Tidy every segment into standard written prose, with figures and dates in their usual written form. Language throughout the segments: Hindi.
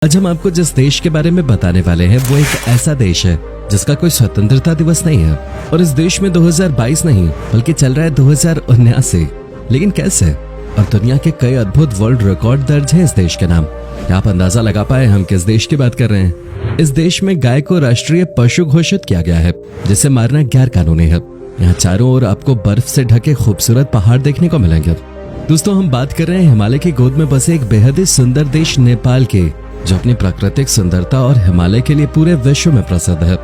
आज हम आपको जिस देश के बारे में बताने वाले हैं वो एक ऐसा देश है जिसका कोई स्वतंत्रता दिवस नहीं है और इस देश में 2022 नहीं बल्कि चल रहा है 2079। लेकिन कैसे? और दुनिया के कई अद्भुत वर्ल्ड रिकॉर्ड दर्ज हैं इस देश के नाम। क्या आप अंदाजा लगा पाए हम किस देश की बात कर रहे हैं? इस देश में गाय को राष्ट्रीय पशु घोषित किया गया है, जिसे मारना गैर कानूनी है। यहाँ चारों ओर आपको बर्फ से ढके खूबसूरत पहाड़ देखने को मिलेंगे। दोस्तों, हम बात कर रहे हैं हिमालय की गोद में बसे एक बेहद ही सुंदर देश नेपाल के, जो अपनी प्राकृतिक सुंदरता और हिमालय के लिए पूरे विश्व में प्रसिद्ध है।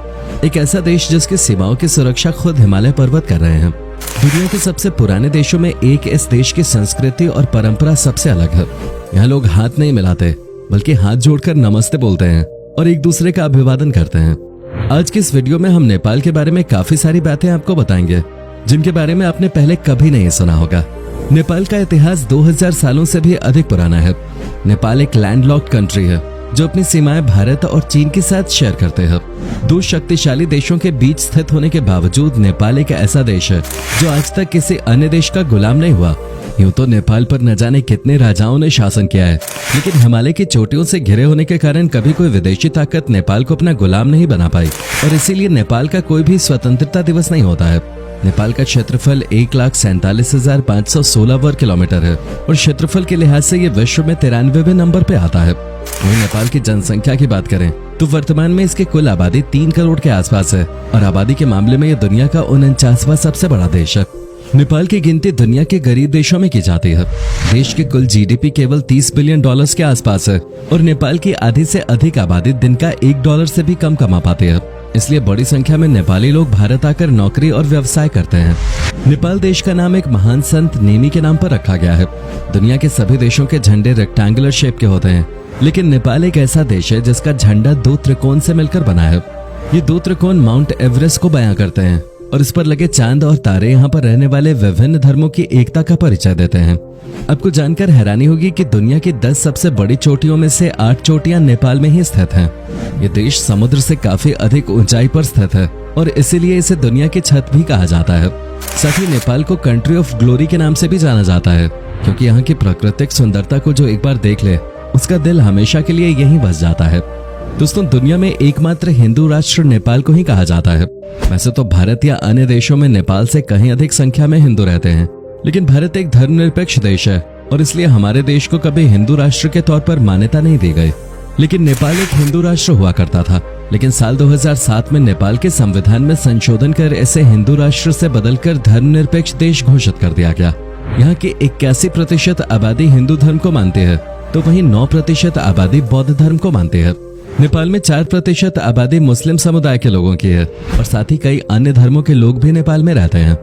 एक ऐसा देश जिसकी सीमाओं की सुरक्षा खुद हिमालय पर्वत कर रहे हैं। दुनिया के सबसे पुराने देशों में एक इस देश की संस्कृति और परंपरा सबसे अलग है। यहाँ लोग हाथ नहीं मिलाते बल्कि हाथ जोड़कर नमस्ते बोलते हैं और एक दूसरे का अभिवादन करते हैं। आज की इस वीडियो में हम नेपाल के बारे में काफी सारी बातें आपको बताएंगे जिनके बारे में आपने पहले कभी नहीं सुना होगा। नेपाल का इतिहास 2000 सालों से भी अधिक पुराना है। नेपाल एक लैंडलॉक्ड कंट्री है जो अपनी सीमाएं भारत और चीन के साथ शेयर करते हैं। दो शक्तिशाली देशों के बीच स्थित होने के बावजूद नेपाल एक ऐसा देश है जो आज तक किसी अन्य देश का गुलाम नहीं हुआ। यूं तो नेपाल पर न जाने कितने राजाओं ने शासन किया है, लेकिन हिमालय की चोटियों से घिरे होने के कारण कभी कोई विदेशी ताकत नेपाल को अपना गुलाम नहीं बना पाई और इसीलिए नेपाल का कोई भी स्वतंत्रता दिवस नहीं होता है। नेपाल का क्षेत्रफल 1,47,516 वर्ग किलोमीटर है और क्षेत्रफल के लिहाज से ये विश्व में 93वें नंबर पे आता है। वहीं नेपाल की जनसंख्या की बात करें तो वर्तमान में इसकी कुल आबादी 3 करोड़ के आसपास है और आबादी के मामले में ये दुनिया का 49वां सबसे बड़ा देश है। नेपाल की गिनती दुनिया के गरीब देशों में की जाती है। देश की कुल जीडीपी केवल $30 बिलियन के आसपास है और नेपाल की आधी से अधिक आबादी दिन का $1 से भी कम कमा पाती है। इसलिए बड़ी संख्या में नेपाली लोग भारत आकर नौकरी और व्यवसाय करते हैं। नेपाल देश का नाम एक महान संत नेमी के नाम पर रखा गया है। दुनिया के सभी देशों के झंडे रेक्टेंगुलर शेप के होते हैं, लेकिन नेपाल एक ऐसा देश है जिसका झंडा 2 त्रिकोण से मिलकर बना है। ये 2 त्रिकोण माउंट एवरेस्ट को बयां करते हैं और इस पर लगे चांद और तारे यहाँ पर रहने वाले विभिन्न धर्मों की एकता का परिचय देते हैं। आपको जानकर हैरानी होगी कि दुनिया की 10 सबसे बड़ी चोटियों में से 8 चोटियां नेपाल में ही स्थित हैं। ये देश समुद्र से काफी अधिक ऊंचाई पर स्थित है और इसीलिए इसे दुनिया की छत भी कहा जाता है। साथ ही नेपाल को कंट्री ऑफ ग्लोरी के नाम से भी जाना जाता है, क्योंकि यहाँ की प्राकृतिक सुंदरता को जो एक बार देख ले उसका दिल हमेशा के लिए यहीं बस जाता है। दोस्तों, दुनिया में एकमात्र हिंदू राष्ट्र नेपाल को ही कहा जाता है। वैसे तो भारत या अन्य देशों में नेपाल से कहीं अधिक संख्या में हिंदू रहते हैं, लेकिन भारत एक धर्मनिरपेक्ष देश है और इसलिए हमारे देश को कभी हिंदू राष्ट्र के तौर पर मान्यता नहीं दी गई। लेकिन नेपाल एक हिंदू राष्ट्र हुआ करता था, लेकिन साल 2007 में नेपाल के संविधान में संशोधन कर इसे हिंदू राष्ट्र से बदलकर धर्मनिरपेक्ष देश घोषित कर दिया गया। यहाँ की 81% आबादी हिंदू धर्म को मानती है, तो वहीं 9% आबादी बौद्ध धर्म को मानती है। नेपाल में 4% आबादी मुस्लिम समुदाय के लोगों की है और साथ ही कई अन्य धर्मों के लोग भी नेपाल में रहते हैं।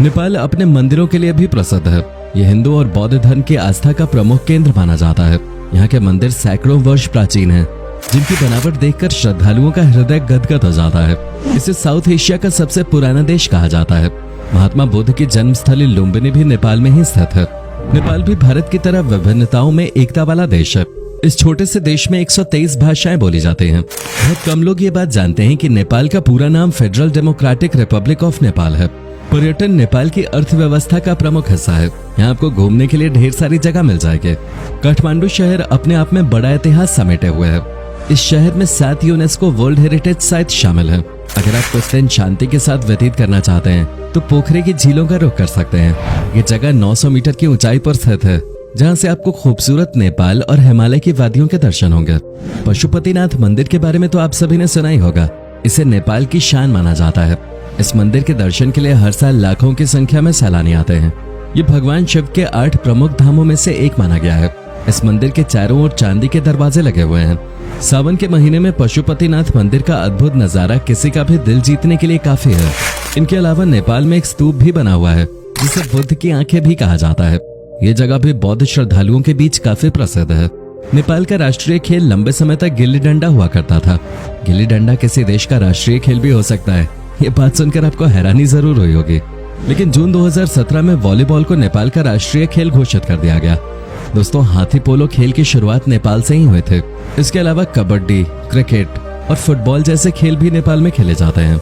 नेपाल अपने मंदिरों के लिए भी प्रसिद्ध है। ये हिंदू और बौद्ध धर्म की आस्था का प्रमुख केंद्र माना जाता है। यहाँ के मंदिर सैकड़ों वर्ष प्राचीन हैं, जिनकी बनावट देखकर श्रद्धालुओं का हृदय गदगद हो जाता है। इसे साउथ एशिया का सबसे पुराना देश कहा जाता है। महात्मा बुद्ध की जन्मस्थली लुम्बिनी भी नेपाल में ही स्थित है। नेपाल भी भारत की तरह विभिन्नताओं में एकता वाला देश है। इस छोटे से देश में 123 भाषाएं बोली जाती हैं। बहुत कम लोग ये बात जानते हैं कि नेपाल का पूरा नाम federal democratic Republic of Nepal है। पर्यटन नेपाल की अर्थव्यवस्था का प्रमुख हिस्सा है। यहाँ आपको घूमने के लिए ढेर सारी जगह मिल जाएगी। काठमांडू शहर अपने आप में बड़ा इतिहास समेटे हुए है। इस शहर में 7 यूनेस्को वर्ल्ड हेरिटेज साइट शामिल है। अगर आप कुछ दिन शांति के साथ व्यतीत करना चाहते हैं तो पोखरे की झीलों का रुख कर सकते हैं। ये जगह 900 मीटर की ऊंचाई पर स्थित है, जहाँ से आपको खूबसूरत नेपाल और हिमालय की वादियों के दर्शन होंगे। पशुपतिनाथ मंदिर के बारे में तो आप सभी ने सुना ही होगा। इसे नेपाल की शान माना जाता है। इस मंदिर के दर्शन के लिए हर साल लाखों की संख्या में सैलानी आते हैं। ये भगवान शिव के 8 प्रमुख धामों में से एक माना गया है। इस मंदिर के चारों ओर चांदी के दरवाजे लगे हुए हैं। सावन के महीने में पशुपतिनाथ मंदिर का अद्भुत नजारा किसी का भी दिल जीतने के लिए काफी है। इनके अलावा नेपाल में एक स्तूप भी बना हुआ है, जिसे बुद्ध की आंखें भी कहा जाता है। ये जगह भी बौद्ध श्रद्धालुओं के बीच काफी प्रसिद्ध है। नेपाल का राष्ट्रीय खेल लंबे समय तक गिल्ली डंडा हुआ करता था। गिल्ली डंडा किसी देश का राष्ट्रीय खेल भी हो सकता है, ये बात सुनकर आपको हैरानी जरूर हुई होगी। लेकिन जून 2017 में वॉलीबॉल को नेपाल का राष्ट्रीय खेल घोषित कर दिया गया। दोस्तों, हाथी पोलो खेल की शुरुआत नेपाल से ही हुए थे। इसके अलावा कबड्डी, क्रिकेट और फुटबॉल जैसे खेल भी नेपाल में खेले जाते हैं।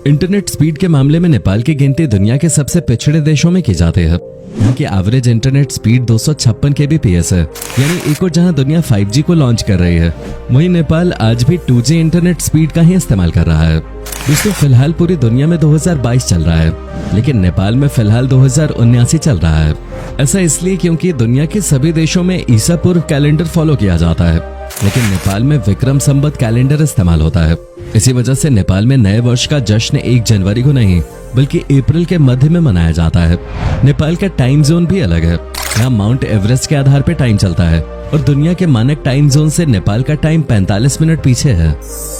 इंटरनेट स्पीड के मामले में नेपाल की गिनती दुनिया के सबसे पिछड़े देशों में की जाती है। यहाँ की एवरेज इंटरनेट स्पीड 256 kbps है, यानी एक और जहाँ दुनिया 5G को लॉन्च कर रही है, वहीं नेपाल आज भी 2G इंटरनेट स्पीड का ही इस्तेमाल कर रहा है। दोस्तों, फिलहाल पूरी दुनिया में 2022 चल रहा है, लेकिन नेपाल में फिलहाल 2079 चल रहा है। ऐसा इसलिए क्योंकि दुनिया के सभी देशों में ईसा पूर्व कैलेंडर फॉलो किया जाता है, लेकिन नेपाल में विक्रम संवत कैलेंडर इस्तेमाल होता है। इसी वजह से नेपाल में नए वर्ष का जश्न 1 जनवरी को नहीं बल्कि अप्रैल के मध्य में मनाया जाता है। नेपाल का टाइम जोन भी अलग है। यहाँ माउंट एवरेस्ट के आधार पर टाइम चलता है और दुनिया के मानक टाइम जोन से नेपाल का टाइम 45 मिनट पीछे है।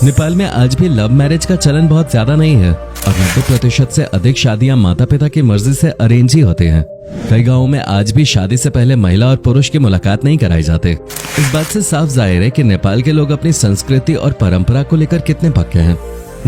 नेपाल में आज भी लव मैरिज का चलन बहुत ज्यादा नहीं है और 90% से अधिक शादियां माता पिता की मर्जी से अरेंज ही होते हैं। कई गांवों में आज भी शादी से पहले महिला और पुरुष की मुलाकात नहीं कराई जाती। इस बात से साफ जाहिर है कि नेपाल के लोग अपनी संस्कृति और परंपरा को लेकर कितने पक्के हैं।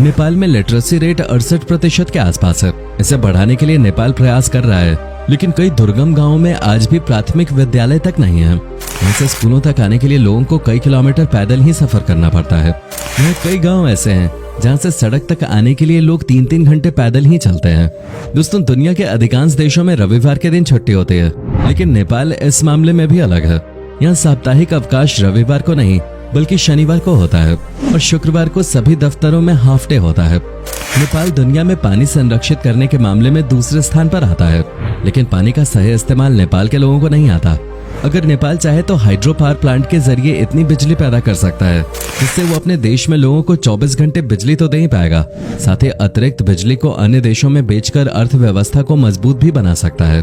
नेपाल में लिटरेसी रेट 68% के आसपास है। इसे बढ़ाने के लिए नेपाल प्रयास कर रहा है, लेकिन कई दुर्गम गांवों में आज भी प्राथमिक विद्यालय तक नहीं है। यहाँ से स्कूलों तक आने के लिए लोगों को कई किलोमीटर पैदल ही सफर करना पड़ता है। यहाँ कई गांव ऐसे हैं जहाँ से सड़क तक आने के लिए लोग 3-3 घंटे पैदल ही चलते हैं। दोस्तों, दुनिया के अधिकांश देशों में रविवार के दिन छुट्टी होती है, लेकिन नेपाल इस मामले में भी अलग है। यहाँ साप्ताहिक अवकाश रविवार को नहीं बल्कि शनिवार को होता है और शुक्रवार को सभी दफ्तरों में हाफ डे होता है। नेपाल दुनिया में पानी संरक्षित करने के मामले में दूसरे स्थान पर आता है, लेकिन पानी का सही इस्तेमाल नेपाल के लोगों को नहीं आता। अगर नेपाल चाहे तो हाइड्रो पावर प्लांट के जरिए इतनी बिजली पैदा कर सकता है जिससे वो अपने देश में लोगों को 24 घंटे बिजली तो दे ही पाएगा, साथ ही अतिरिक्त बिजली को अन्य देशों में बेचकर अर्थव्यवस्था को मजबूत भी बना सकता है।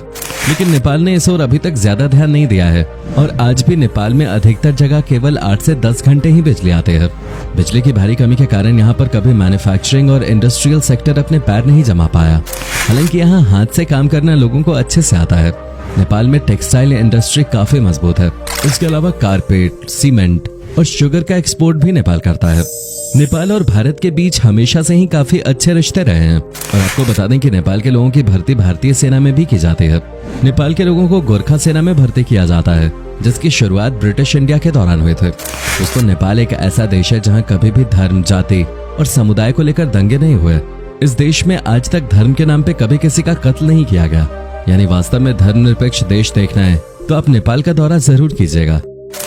लेकिन नेपाल ने इस ओर अभी तक ज्यादा ध्यान नहीं दिया है और आज भी नेपाल में अधिकतर जगह केवल 8 से 10 घंटे ही बिजली आते हैं। बिजली की भारी कमी के कारण यहाँ पर कभी मैन्युफैक्चरिंग और इंडस्ट्रियल सेक्टर अपने पैर नहीं जमा पाया। हालांकि यहाँ हाथ से काम करना लोगों को अच्छे से आता है। नेपाल में टेक्सटाइल इंडस्ट्री काफी मजबूत है। इसके अलावा कारपेट, सीमेंट और शुगर का एक्सपोर्ट भी नेपाल करता है। नेपाल और भारत के बीच हमेशा से ही काफी अच्छे रिश्ते रहे हैं और आपको बता दें कि नेपाल के लोगों की भर्ती भारतीय सेना में भी की जाती है। नेपाल के लोगों को गोरखा सेना में भर्ती किया जाता है, जिसकी शुरुआत ब्रिटिश इंडिया के दौरान हुए थे। दोस्तों, नेपाल एक ऐसा देश है जहाँ कभी भी धर्म, जाति और समुदाय को लेकर दंगे नहीं हुए। इस देश में आज तक धर्म के नाम पे कभी किसी का कत्ल नहीं किया गया। यानी वास्तव में धर्मनिरपेक्ष देश देखना है तो आप नेपाल का दौरा जरूर कीजिएगा।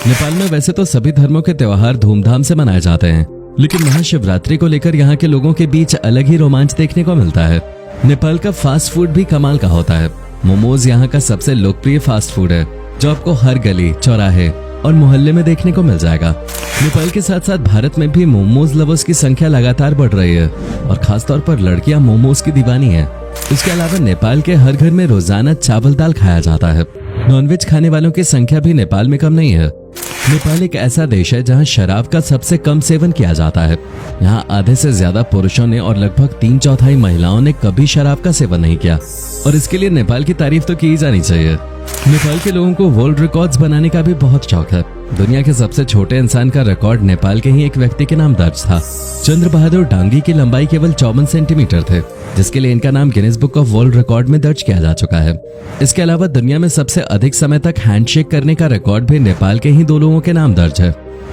नेपाल में वैसे तो सभी धर्मों के त्योहार धूमधाम से मनाए जाते हैं, लेकिन महाशिवरात्रि को लेकर यहाँ के लोगों के बीच अलग ही रोमांच देखने को मिलता है। नेपाल का फास्ट फूड भी कमाल का होता है। मोमोज यहाँ का सबसे लोकप्रिय फास्ट फूड है, जो आपको हर गली, चौराहे और मोहल्ले में देखने को मिल जाएगा। नेपाल के साथ साथ भारत में भी मोमोज लवर्स की संख्या लगातार बढ़ रही है और खासतौर पर लड़कियां मोमोज की दीवानी है। इसके अलावा नेपाल के हर घर में रोजाना चावल दाल खाया जाता है। नॉनवेज खाने वालों की संख्या भी नेपाल में कम नहीं है। नेपाल एक ऐसा देश है जहां शराब का सबसे कम सेवन किया जाता है। यहां आधे से ज्यादा पुरुषों ने और लगभग 3/4 महिलाओं ने कभी शराब का सेवन नहीं किया और इसके लिए नेपाल की तारीफ तो की ही जानी चाहिए। नेपाल के लोगों को वर्ल्ड रिकॉर्ड्स बनाने का भी बहुत शौक है। दुनिया के सबसे छोटे इंसान का रिकॉर्ड नेपाल के ही एक व्यक्ति के नाम दर्ज था। चंद्र बहादुर डांगी की लंबाई केवल 54 सेंटीमीटर थे, जिसके लिए इनका नाम Guinness book of world record में दर्ज किया जा चुका है। इसके अलावा दुनिया में सबसे अधिक समय तक हैंडशेक करने का रिकॉर्ड भी नेपाल के ही 2 लोगों के नाम दर्ज है।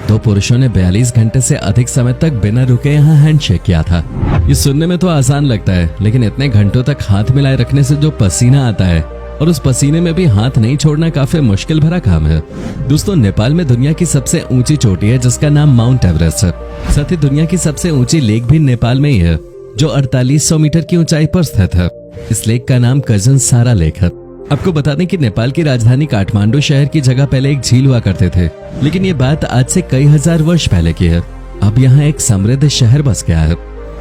2 पुरुषों ने 42 घंटे से अधिक समय तक बिना रुके यहाँ हैंडशेक किया था। ये सुनने में तो आसान लगता है, लेकिन इतने घंटों तक हाथ मिलाए रखने से जो पसीना आता है और उस पसीने में भी हाथ नहीं छोड़ना काफी मुश्किल भरा काम है। दोस्तों, नेपाल में दुनिया की सबसे ऊंची चोटी है जिसका नाम माउंट एवरेस्ट है। साथ ही दुनिया की सबसे ऊंची लेक भी नेपाल में ही है, जो 4800 मीटर की ऊंचाई पर स्थित है। इस लेक का नाम कजन सारा लेक है। आपको बता दें कि नेपाल की राजधानी काठमांडू शहर की जगह पहले एक झील हुआ करते थे, लेकिन ये बात आज से कई हजार वर्ष पहले की है। अब यहाँ एक समृद्ध शहर बस गया है।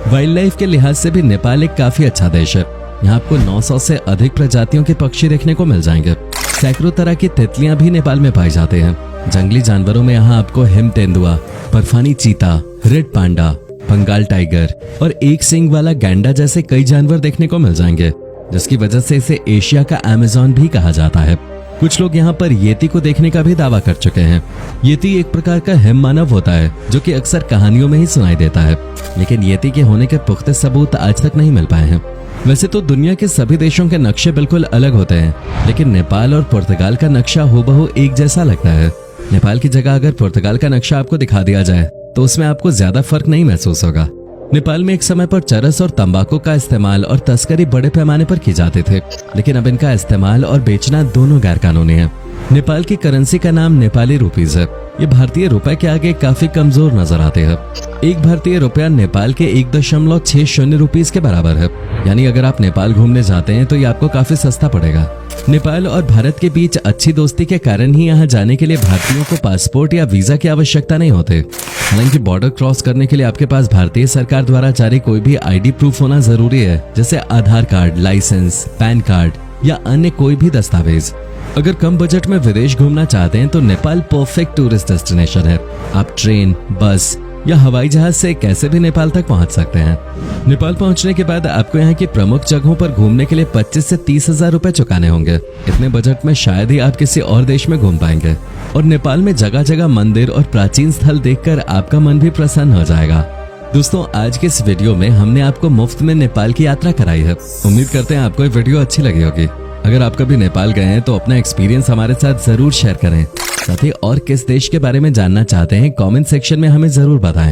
वाइल्ड लाइफ के लिहाज से भी नेपाल एक काफी अच्छा देश है। यहाँ आपको 900 से अधिक प्रजातियों के पक्षी देखने को मिल जाएंगे। सैकड़ों तरह की तितलियां भी नेपाल में पाई जाते हैं। जंगली जानवरों में यहाँ आपको हिम तेंदुआ, बर्फानी चीता, रेड पांडा, बंगाल टाइगर और एक सींग वाला गैंडा जैसे कई जानवर देखने को मिल जाएंगे, जिसकी वजह से इसे एशिया का अमेज़न भी कहा जाता है। कुछ लोग यहाँ पर येती को देखने का भी दावा कर चुके हैं। येती एक प्रकार का हिम मानव होता है जो कि अक्सर कहानियों में ही सुनाई देता है, लेकिन येती के होने के पुख्ते सबूत आज तक नहीं मिल पाए हैं। वैसे तो दुनिया के सभी देशों के नक्शे बिल्कुल अलग होते हैं, लेकिन नेपाल और पुर्तगाल का नक्शा हूबहू एक जैसा लगता है। नेपाल की जगह अगर पुर्तगाल का नक्शा आपको दिखा दिया जाए तो उसमें आपको ज्यादा फर्क नहीं महसूस होगा। नेपाल में एक समय पर चरस और तंबाकू का इस्तेमाल और तस्करी बड़े पैमाने पर की जाते थे, लेकिन अब इनका इस्तेमाल और बेचना दोनों गैरकानूनी है। नेपाल की करेंसी का नाम नेपाली रुपीज है। ये भारतीय रुपए के आगे काफी कमजोर नजर आते हैं। एक भारतीय रुपया नेपाल के 1.60 रुपीज के बराबर है। यानी अगर आप नेपाल घूमने जाते हैं तो ये आपको काफी सस्ता पड़ेगा। नेपाल और भारत के बीच अच्छी दोस्ती के कारण ही यहाँ जाने के लिए भारतीयों को पासपोर्ट या वीजा की आवश्यकता नहीं होती। हालांकि बॉर्डर क्रॉस करने के लिए आपके पास भारतीय सरकार द्वारा जारी कोई भी आईडी प्रूफ होना जरूरी है, जैसे आधार कार्ड, लाइसेंस, पैन कार्ड या अन्य कोई भी दस्तावेज। अगर कम बजट में विदेश घूमना चाहते हैं तो नेपाल परफेक्ट टूरिस्ट डेस्टिनेशन है। आप ट्रेन, बस या हवाई जहाज से कैसे भी नेपाल तक पहुंच सकते हैं। नेपाल पहुंचने के बाद आपको यहाँ की प्रमुख जगहों पर घूमने के लिए 25 से 30 हजार रुपए चुकाने होंगे। इतने बजट में शायद ही आप किसी और देश में घूम पाएंगे। और नेपाल में जगह जगह मंदिर और प्राचीन स्थल देखकर आपका मन भी प्रसन्न हो जाएगा। दोस्तों, आज के इस वीडियो में हमने आपको मुफ्त में नेपाल की यात्रा कराई है। उम्मीद करते हैं आपको ये वीडियो अच्छी लगी होगी। अगर आप कभी नेपाल गए हैं तो अपना एक्सपीरियंस हमारे साथ जरूर शेयर करें। साथ ही और किस देश के बारे में जानना चाहते हैं कमेंट सेक्शन में हमें जरूर बताएं।